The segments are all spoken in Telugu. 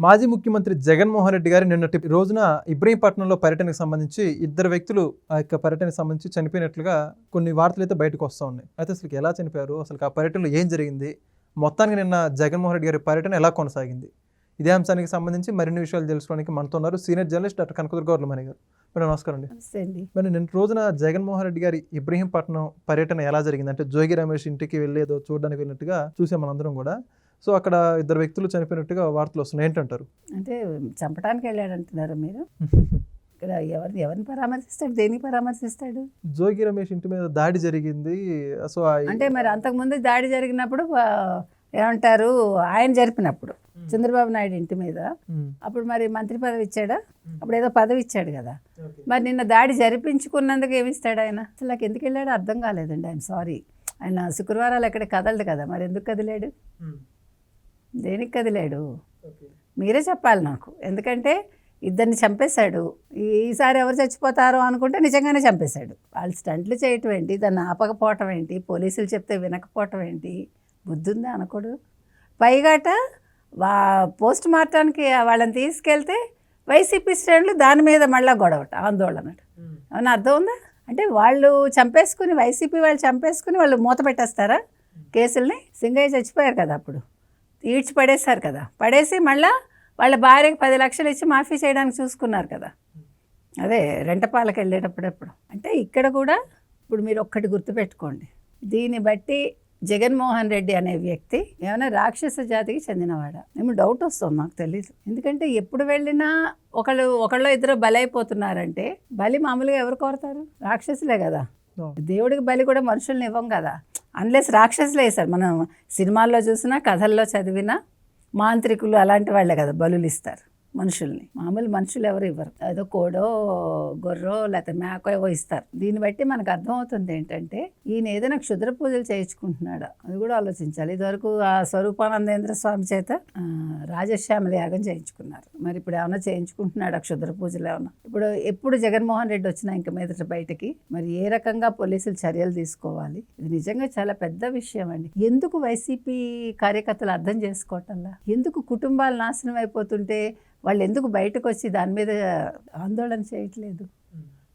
మాజీ ముఖ్యమంత్రి జగన్మోహన్ రెడ్డి గారు నిన్నటి రోజున ఇబ్రహీంపట్నంలో పర్యటనకు సంబంధించి ఇద్దరు వ్యక్తులు ఆ యొక్క పర్యటనకు సంబంధించి చనిపోయినట్లుగా కొన్ని వార్తలు అయితే బయటకు వస్తూ ఉన్నాయి. అయితే అసలు ఎలా చనిపోయారు, అసలు ఆ పర్యటనలో ఏం జరిగింది, మొత్తానికి నిన్న జగన్మోహన్ రెడ్డి గారి పర్యటన ఎలా కొనసాగింది, ఇదే అంశానికి సంబంధించి మరిన్ని విషయాలు తెలుసుకోవడానికి మనతో ఉన్నారు సీనియర్ జర్నలిస్ట్ డాక్టర్ కనకదుర్గ గౌరమణి గారు. మేడం నమస్కారం అండి. మరి నిన్న రోజున జగన్మోహన్ రెడ్డి గారి ఇబ్రహీంపట్నం పర్యటన ఎలా జరిగింది, అంటే జోగి రమేష్ ఇంటికి వెళ్ళేదో చూడడానికి వెళ్ళినట్టుగా చూసాం మనందరం కూడా. సో అక్కడ ఇద్దరు వ్యక్తులు చనిపోయినట్టుగా వార్తలు వస్తున్నాయి, ఏంటంటారు? అంటే చంపడానికి వెళ్ళాడు అంటున్నారు మీరు. ఇక్కడ ఎవరిని పరామర్శిస్తాడు, దేనికి పరామర్శిస్తాడు? జోగి రమేష్ ఇంటి మీద దాడి జరిగింది. సో అంటే మరి అంతకుముందు దాడి జరిగినప్పుడు ఏమంటారు, ఆయన జరిపినప్పుడు చంద్రబాబు నాయుడు ఇంటి మీద అప్పుడు మరి మంత్రి పదవి ఇచ్చాడా? అప్పుడు ఏదో పదవి ఇచ్చాడు కదా. మరి నిన్న దాడి జరిపించుకున్నందుకు ఏమిస్తాడు ఆయన? అసలు నాకు ఎందుకు వెళ్ళాడో అర్థం కాలేదండి. ఆయన సారీ, ఆయన శుక్రవారాలు ఎక్కడ కదలడు కదా, మరి ఎందుకు కదిలాడు, దేనికి కదిలాడు మీరే చెప్పాలి నాకు. ఎందుకంటే ఇద్దరిని చంపేశాడు. ఈసారి ఎవరు చచ్చిపోతారో అనుకుంటే నిజంగానే చంపేశాడు. వాళ్ళు స్టంట్లు చేయటం ఏంటి, దాన్ని ఆపకపోవటం ఏంటి, పోలీసులు చెప్తే వినకపోవటం ఏంటి, బుద్ధుందా అనకూడదు. పైగాట పోస్ట్ మార్టానికి వాళ్ళని తీసుకెళ్తే వైసీపీ శ్రేణులు దాని మీద మళ్ళీ గొడవట, ఆందోళన. ఏమన్నా అర్థం ఉందా? అంటే వాళ్ళు చంపేసుకుని, వైసీపీ వాళ్ళు చంపేసుకుని వాళ్ళు మూత పెట్టేస్తారా కేసుల్ని? సింగయ్య చచ్చిపోయారు కదా, అప్పుడు ఈడ్చి పడేశారు కదా, పడేసి మళ్ళీ వాళ్ళ భార్యకి 10 లక్షలు ఇచ్చి మాఫీ చేయడానికి చూసుకున్నారు కదా, అదే రెంటపాలకు వెళ్ళేటప్పుడెప్పుడు. అంటే ఇక్కడ కూడా ఇప్పుడు మీరు ఒక్కటి గుర్తుపెట్టుకోండి, దీన్ని బట్టి జగన్మోహన్ రెడ్డి అనే వ్యక్తి ఏమైనా జాతికి చెందినవాడా ఏమో డౌట్ వస్తుంది, నాకు తెలీదు. ఎందుకంటే ఎప్పుడు వెళ్ళినా ఒకళ్ళు ఇద్దరు బలైపోతున్నారంటే, బలి మామూలుగా ఎవరు కోరతారు? రాక్షసులే కదా. దేవుడికి బలి కూడా మనుషుల్ని ఇవ్వం కదా, అన్లెస్ రాక్షసులే వేస్తారు. మనం సినిమాల్లో చూసినా, కథల్లో చదివినా మాంత్రికులు అలాంటి వాళ్ళే కదా బలులు ఇస్తారు మనుషుల్ని. మామూలు మనుషులు ఎవరు ఇవ్వరు. ఏదో కోడో గొర్రో లేకపోతే మేకో ఏవో ఇస్తారు. దీన్ని బట్టి మనకు అర్థమవుతుంది ఏంటంటే ఈయన ఏదైనా క్షుద్ర పూజలు చేయించుకుంటున్నాడా, అది కూడా ఆలోచించాలి. ఇదివరకు ఆ స్వరూపానందేంద్ర స్వామి చేత రాజశ్యామల యాగం చేయించుకున్నారు. మరి ఇప్పుడు ఏమైనా చేయించుకుంటున్నాడా క్షుద్ర పూజలు ఏమన్నా? ఎప్పుడు జగన్మోహన్ రెడ్డి వచ్చినా ఇంక మీదట బయటకి మరి ఏ రకంగా పోలీసులు చర్యలు తీసుకోవాలి? ఇది నిజంగా చాలా పెద్ద విషయం అండి. ఎందుకు వైసీపీ కార్యకర్తలు అర్థం చేసుకోవటంలా? ఎందుకు కుటుంబాలు నాశనం అయిపోతుంటే వాళ్ళు ఎందుకు బయటకు వచ్చి దాని మీద ఆందోళన చేయట్లేదు?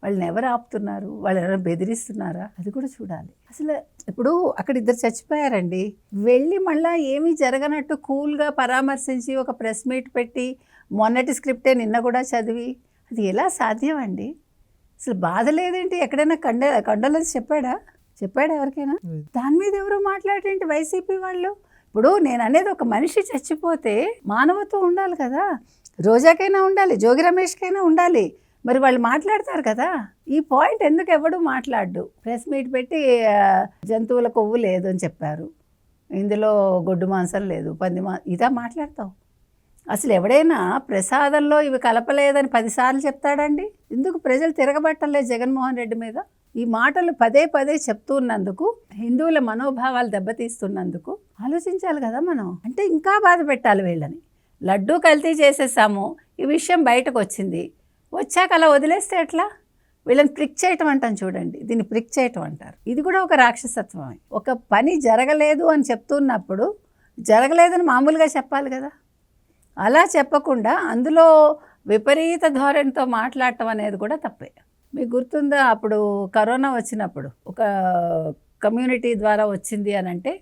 వాళ్ళని ఎవరు ఆపుతున్నారు? వాళ్ళు ఎవరైనా బెదిరిస్తున్నారా? అది కూడా చూడాలి. అసలు ఇప్పుడు అక్కడ ఇద్దరు చచ్చిపోయారండి, వెళ్ళి మళ్ళీ ఏమీ జరగనట్టు కూల్గా పరామర్శించి ఒక ప్రెస్ మీట్ పెట్టి మొన్నటి స్క్రిప్టే నిన్న కూడా చదివి, అది ఎలా సాధ్యం అండి? అసలు బాధ లేదేంటి? ఎక్కడైనా కండోలెన్స్ చెప్పాడా ఎవరికైనా? దాని మీద ఎవరు మాట్లాడేంటి వైసీపీ వాళ్ళు? ఇప్పుడు నేను అనేది, ఒక మనిషి చచ్చిపోతే మానవత్వం ఉండాలి కదా, రోజాకైనా ఉండాలి, జోగి రమేష్కైనా ఉండాలి. మరి వాళ్ళు మాట్లాడతారు కదా. ఈ పాయింట్ ఎందుకు ఎవడు మాట్లాడు? ప్రెస్ మీట్ పెట్టి జంతువుల కొవ్వు లేదు అని చెప్పారు, ఇందులో గొడ్డు మాంసం లేదు, ఇదా మాట్లాడతావు? అసలు ఎవడైనా ప్రసాదంలో ఇవి కలపలేదని 10 సార్లు చెప్తాడండి? ఎందుకు ప్రజలు తిరగబట్టలేదు జగన్మోహన్ రెడ్డి మీద? ఈ మాటలు పదే చెప్తున్నందుకు, హిందువుల మనోభావాలు దెబ్బతీస్తున్నందుకు ఆలోచించాలి కదా మనం. అంటే ఇంకా బాధ పెట్టాలి వీళ్ళని. లడ్డూ కల్తీ చేసేసాము, ఈ విషయం బయటకు వచ్చింది, వచ్చాక అలా వదిలేస్తే ఎట్లా? వీళ్ళని ప్రిక్ చేయటం అంటాను చూడండి, దీన్ని ప్రిక్ చేయటం అంటారు. ఇది కూడా ఒక రాక్షసత్వమే. ఒక పని జరగలేదు అని చెప్తున్నప్పుడు జరగలేదని మామూలుగా చెప్పాలి కదా. అలా చెప్పకుండా అందులో విపరీత ధోరణితో మాట్లాడటం అనేది కూడా తప్పే. మీకు గుర్తుందా, అప్పుడు కరోనా వచ్చినప్పుడు ఒక కమ్యూనిటీ ద్వారా వచ్చింది అని అంటే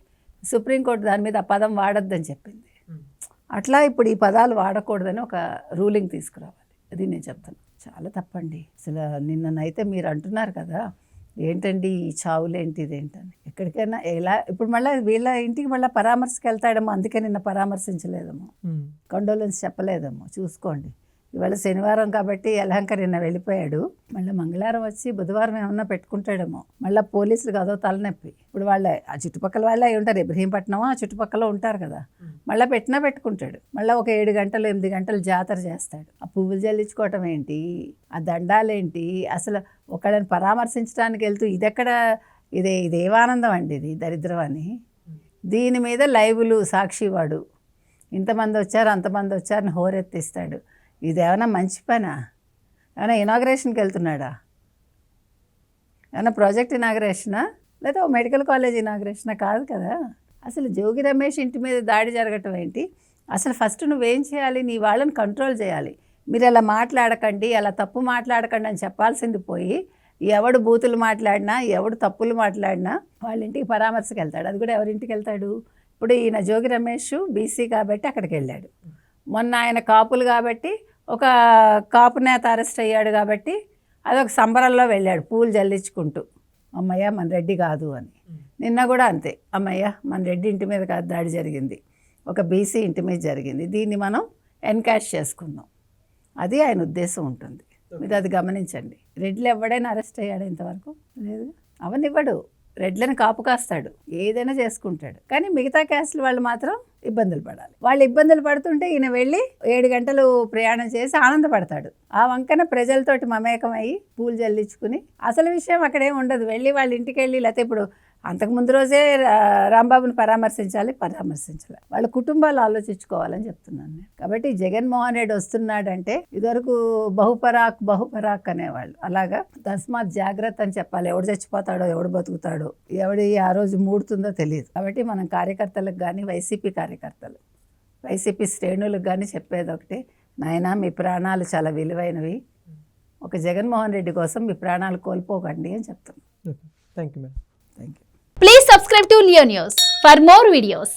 సుప్రీంకోర్టు దాని మీద ఆ పదం వాడొద్దని చెప్పింది. అట్లా ఇప్పుడు ఈ పదాలు వాడకూడదని ఒక రూలింగ్ తీసుకురావాలి. అది నేను చెప్తాను, చాలా తప్పండి. అసలు నిన్ననైతే మీరు అంటున్నారు కదా, ఏంటండి ఈ చావులేంటి ఇదేంటని. ఎక్కడికైనా ఎలా ఇప్పుడు మళ్ళీ వీళ్ళ ఇంటికి మళ్ళీ పరామర్శకు వెళ్తాడేమో, అందుకే నిన్న పరామర్శించలేదేమో, కండోలెన్స్ చెప్పలేదేమో. చూసుకోండి, ఇవాళ శనివారం కాబట్టి యలహంక నిన్న వెళ్ళిపోయాడు, మళ్ళీ మంగళవారం వచ్చి బుధవారం ఏమన్నా పెట్టుకుంటాడేమో. మళ్ళీ పోలీసులకు అదో తలనొప్పి. ఇప్పుడు వాళ్ళే ఆ చుట్టుపక్కల వాళ్ళే అయి ఉంటారు, ఇబ్రహీంపట్నం ఆ చుట్టుపక్కల ఉంటారు కదా, మళ్ళీ పెట్టుకుంటాడు. మళ్ళీ ఒక 7 గంటలు 8 గంటలు జాతర చేస్తాడు. ఆ పువ్వులు జల్లించుకోవటం ఏంటి, ఆ దండాలేంటి? అసలు ఒకళ్ళని పరామర్శించడానికి వెళ్తూ ఇదేవానందం అండి, ఇది దరిద్రం అని. దీని మీద లైవ్లు సాక్షివాడు ఇంతమంది వచ్చారు అంతమంది వచ్చారని హోరెత్తిస్తాడు. ఇదేమైనా మంచి పనా? ఏమైనా ఇనాగ్రేషన్కి వెళ్తున్నాడా? ఏమైనా ప్రాజెక్ట్ ఇనాగ్రేషనా, లేదా మెడికల్ కాలేజ్ ఇనాగ్రేషనా? కాదు కదా. అసలు జోగి రమేష్ ఇంటి మీద దాడి జరగటం ఏంటి, అసలు ఫస్ట్ నువ్వేం చేయాలి, నీ వాళ్ళని కంట్రోల్ చేయాలి. మీరు అలా మాట్లాడకండి, అలా తప్పు మాట్లాడకండి అని చెప్పాల్సింది పోయి, ఎవడు బూతులు మాట్లాడినా, ఎవడు తప్పులు మాట్లాడినా వాళ్ళ ఇంటికి పరామర్శకు వెళ్తాడు. అది కూడా ఎవరింటికి వెళ్తాడు? ఇప్పుడు ఈయన జోగి రమేష్ బీసీ కాబట్టి అక్కడికి వెళ్ళాడు. మొన్న ఆయన కాపులు కాబట్టి ఒక కాపు నేత అరెస్ట్ అయ్యాడు కాబట్టి అదొక సంబరంలో వెళ్ళాడు పూలు జల్లించుకుంటూ, అమ్మయ్య మన రెడ్డి కాదు అని. నిన్న కూడా అంతే, అమ్మయ్య మన రెడ్డి ఇంటి మీద కాదు దాడి జరిగింది, ఒక బీసీ ఇంటి మీద జరిగింది, దీన్ని మనం ఎన్కాష్ చేసుకుందాం. అది ఆయన ఉద్దేశం ఉంటుంది. మీరు అది గమనించండి. రెడ్లు ఎవడైనా అరెస్ట్ అయ్యాడు ఇంతవరకు? లేదు. అవనివ్వడు, రెడ్లను కాపు కాస్తాడు, ఏదైనా చేసుకుంటాడు. కానీ మిగతా క్యాస్టుల వాళ్ళు మాత్రం ఇబ్బందులు పడాలి. వాళ్ళు ఇబ్బందులు పడుతుంటే ఈయన వెళ్ళి 7 గంటలు ప్రయాణం చేసి ఆనందపడతాడు. ఆ వంకన ప్రజలతోటి మమేకమయ్యి పూలు జల్లించుకుని అసలు విషయం అక్కడేం ఉండదు. వెళ్ళి వాళ్ళ ఇంటికి వెళ్ళి, లేకపోతే ఇప్పుడు అంతకు ముందు రోజే రాంబాబుని పరామర్శించాలి. వాళ్ళ కుటుంబాలు ఆలోచించుకోవాలని చెప్తున్నాను నేను. కాబట్టి జగన్మోహన్ రెడ్డి వస్తున్నాడంటే ఇదివరకు బహుపరాక్ అనేవాళ్ళు, అలాగా తస్మాత్ జాగ్రత్త అని చెప్పాలి. ఎవడు చచ్చిపోతాడో, ఎవడు బతుకుతాడో, ఎవడి ఆ రోజు మూడుతుందో తెలియదు. కాబట్టి మనం కార్యకర్తలకు కానీ, వైసీపీ శ్రేణులకు కానీ చెప్పేది ఒకటే, నాయనా మీ ప్రాణాలు చాలా విలువైనవి, ఒక జగన్మోహన్ రెడ్డి కోసం మీ ప్రాణాలు కోల్పోకండి అని చెప్తున్నాను. Thank you madam. Thank you. Please subscribe to Leo News for more videos.